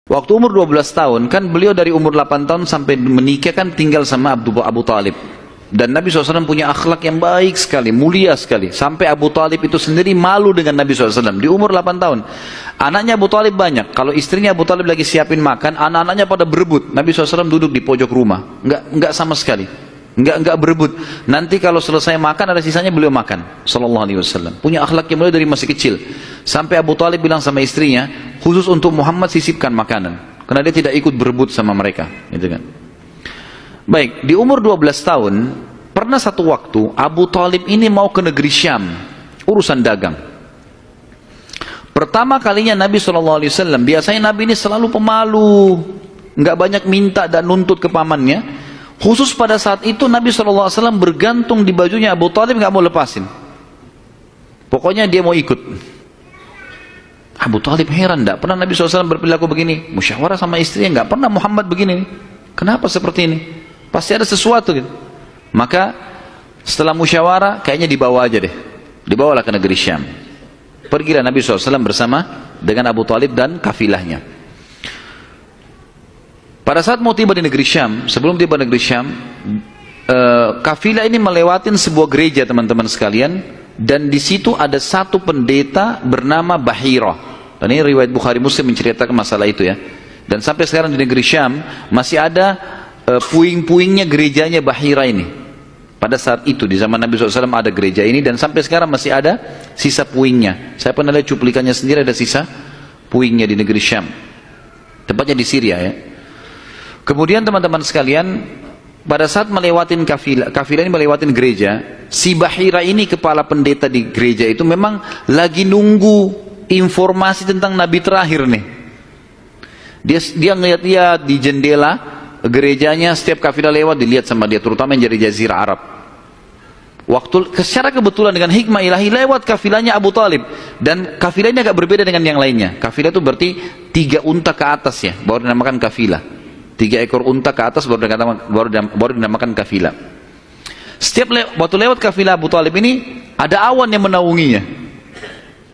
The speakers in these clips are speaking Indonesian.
Waktu umur 12 tahun, kan beliau dari umur 8 tahun sampai menikah kan tinggal sama Abu Talib. Dan Nabi SAW punya akhlak yang baik sekali, mulia sekali. Sampai Abu Talib itu sendiri malu dengan Nabi SAW. Di umur 8 tahun. Anaknya Abu Talib banyak. Kalau istrinya Abu Talib lagi siapin makan, anak-anaknya pada berebut. Nabi SAW duduk di pojok rumah. Enggak sama sekali. Enggak berebut. Nanti kalau selesai makan, ada sisanya beliau makan. Sallallahu alaihi wasallam. Punya akhlak yang mulia dari masih kecil. Sampai Abu Talib bilang sama istrinya, khusus untuk Muhammad sisipkan makanan. Karena dia tidak ikut berebut sama mereka. Gitu kan. Baik, di umur 12 tahun, pernah satu waktu Abu Talib ini mau ke negeri Syam, urusan dagang. Pertama kalinya Nabi SAW, biasanya Nabi ini selalu pemalu, nggak banyak minta dan nuntut ke pamannya. Khusus pada saat itu Nabi SAW bergantung di bajunya Abu Talib, nggak mau lepasin. Pokoknya dia mau ikut. Abu Talib heran, nggak pernah Nabi SAW berperilaku begini. Musyawarah sama istrinya, nggak pernah Muhammad begini. Kenapa seperti ini? Pasti ada sesuatu gitu. Maka setelah musyawarah kayaknya dibawa aja deh. Dibawalah ke negeri Syam. Pergilah Nabi SAW bersama dengan Abu Talib dan kafilahnya. Pada saat mau tiba di negeri Syam, sebelum tiba di negeri Syam, kafilah ini melewatin sebuah gereja teman-teman sekalian. Dan di situ ada satu pendeta bernama Bahirah. Dan ini riwayat Bukhari Muslim menceritakan masalah itu ya. Dan sampai sekarang di negeri Syam masih ada puing-puingnya gerejanya Bahira ini. Pada saat itu di zaman Nabi SAW ada gereja ini dan sampai sekarang masih ada sisa puingnya. Saya pernah lihat cuplikannya sendiri, ada sisa puingnya di negeri Syam. Tepatnya di Syria ya. Kemudian teman-teman sekalian, pada saat melewatin kafilah ini melewatin gereja, si Bahira ini kepala pendeta di gereja itu memang lagi nunggu informasi tentang Nabi terakhir nih. Dia ngeliat-liat di jendela gerejanya, setiap kafilah lewat dilihat sama dia, terutama yang dari Jazirah Arab. Waktu secara kebetulan dengan hikmah ilahi lewat kafilahnya Abu Talib, dan kafilah ini agak berbeda dengan yang lainnya. Kafilah itu berarti 3 unta ke atas ya, baru dinamakan kafilah. 3 ekor unta ke atas baru dinamakan kafilah. Setiap waktu lewat kafilah Abu Talib ini ada awan yang menaunginya.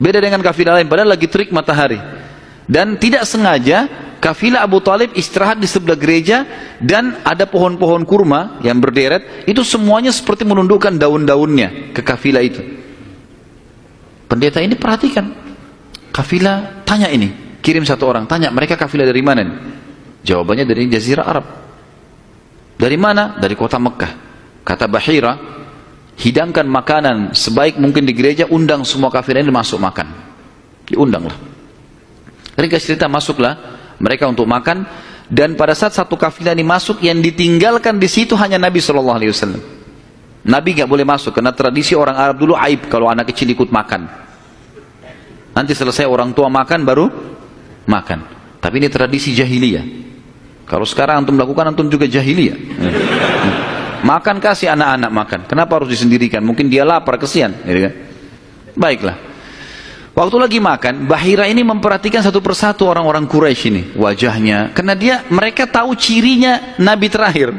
Beda dengan kafilah lain, padahal lagi terik matahari. Dan tidak sengaja kafilah Abu Talib istirahat di sebelah gereja dan ada pohon-pohon kurma yang berderet, itu semuanya seperti menundukkan daun-daunnya ke kafilah itu. Pendeta ini perhatikan, kafilah tanya ini, kirim satu orang, tanya mereka kafilah dari mana nih? Jawabannya dari Jazirah Arab. Dari mana? Dari kota Mekah. Kata Bahira, hidangkan makanan sebaik mungkin di gereja, undang semua kafilah ini masuk makan. Diundanglah. Mereka cerita masuklah mereka untuk makan, dan pada saat satu kafilah ini masuk, yang ditinggalkan di situ hanya Nabi SAW. Nabi nggak boleh masuk karena tradisi orang Arab dulu aib kalau anak kecil ikut makan. Nanti selesai orang tua makan baru makan. Tapi ini tradisi jahiliyah. Kalau sekarang antum lakukan, antum juga jahiliyah. Makan, kasih anak-anak makan. Kenapa harus disendirikan? Mungkin dia lapar, kesian. Baiklah. Waktu lagi makan, Bahira ini memperhatikan satu persatu orang-orang Quraisy ini, wajahnya. Karena mereka tahu cirinya Nabi terakhir.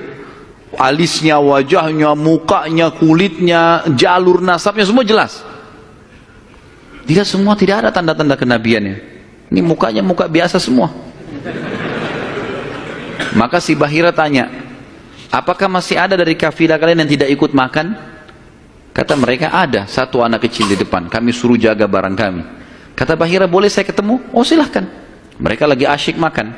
Alisnya, wajahnya, mukanya, kulitnya, jalur nasabnya, semua jelas. Tidak semua, tidak ada tanda-tanda kenabiannya. Ini mukanya muka biasa semua. Maka si Bahira tanya, apakah masih ada dari kafilah kalian yang tidak ikut makan? Kata mereka, ada satu anak kecil di depan, kami suruh jaga barang kami. Kata Bahira, boleh saya ketemu? Oh silahkan. Mereka lagi asyik makan.